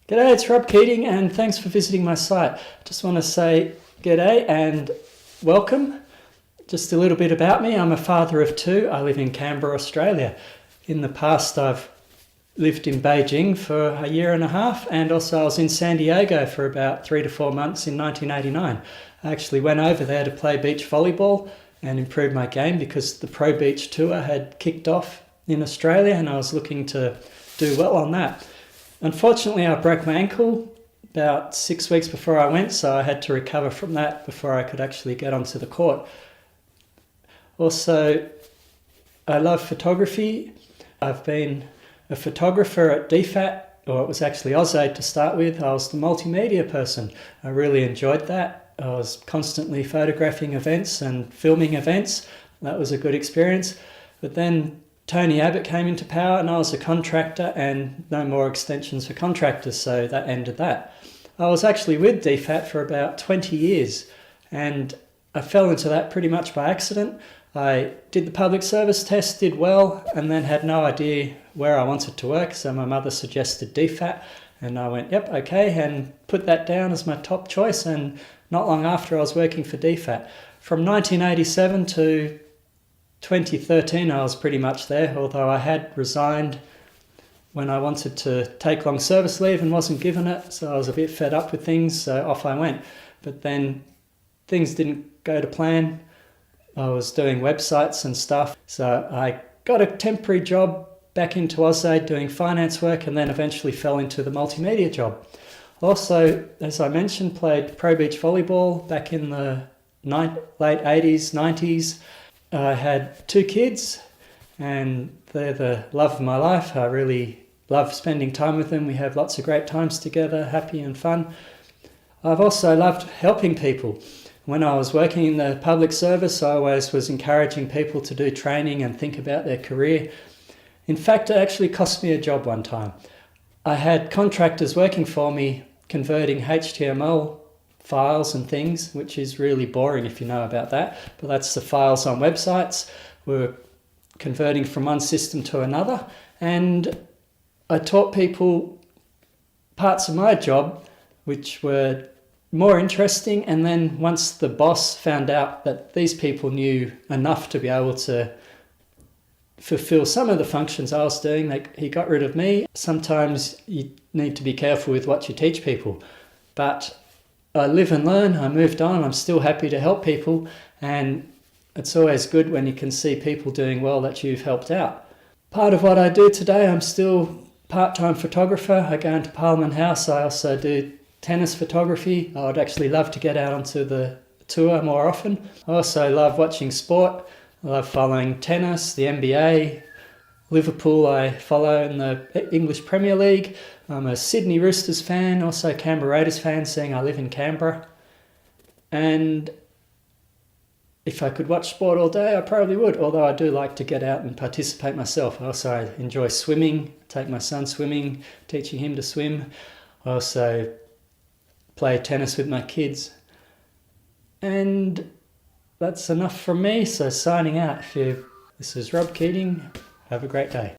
G'day, it's Rob Keating and thanks for visiting my site. I just want to say g'day and welcome. Just a little bit about me. I'm a father of two. I live in Canberra, Australia. In the past I've lived in Beijing for a year and a half, and also I was in San Diego for about 3 to 4 months in 1989. I actually went over there to play beach volleyball and improve my game because the Pro Beach Tour had kicked off in Australia and I was looking to do well on that. Unfortunately, I broke my ankle about 6 weeks before I went, so I had to recover from that before I could actually get onto the court. Also, I love photography. I've been a photographer at DFAT, or it was actually AusAid to start with. I was the multimedia person. I really enjoyed that. I was constantly photographing events and filming events. That was a good experience. But then Tony Abbott came into power and I was a contractor and no more extensions for contractors, so that ended that. I was actually with DFAT for about 20 years and I fell into that pretty much by accident. I did the public service test, did well, and then had no idea where I wanted to work, so my mother suggested DFAT and I went, yep, okay, and put that down as my top choice, and not long after I was working for DFAT. From 1987 to 2013 I was pretty much there, although I had resigned when I wanted to take long service leave and wasn't given it, so I was a bit fed up with things, so off I went. But then things didn't go to plan. I was doing websites and stuff, so I got a temporary job back into AusAid doing finance work and then eventually fell into the multimedia job. Also, as I mentioned, played Pro Beach Volleyball back in the late 80s, 90s. I had 2 kids and they're the love of my life. I really love spending time with them. We have lots of great times together, happy and fun. I've also loved helping people. When I was working in the public service, I always was encouraging people to do training and think about their career. In fact, it actually cost me a job one time. I had contractors working for me converting HTML files and things, which is really boring if you know about that, but that's the files on websites. We're converting from one system to another, and I taught people parts of my job which were more interesting, and then once the boss found out that these people knew enough to be able to fulfill some of the functions I was doing, he got rid of me. Sometimes you need to be careful with what you teach people, but I live and learn. I moved on. I'm still happy to help people, and it's always good when you can see people doing well that you've helped out. Part of what I do today, I'm still part-time photographer. I go into Parliament House. I also do tennis photography. I would actually love to get out onto the tour more often. I also love watching sport. I love following tennis, the NBA, Liverpool I follow in the English Premier League. I'm a Sydney Roosters fan, also Canberra Raiders fan, seeing I live in Canberra. And if I could watch sport all day, I probably would, although I do like to get out and participate myself. I enjoy swimming, take my son swimming, teaching him to swim. I also play tennis with my kids. And that's enough from me, so signing out. This is Rob Keating. Have a great day.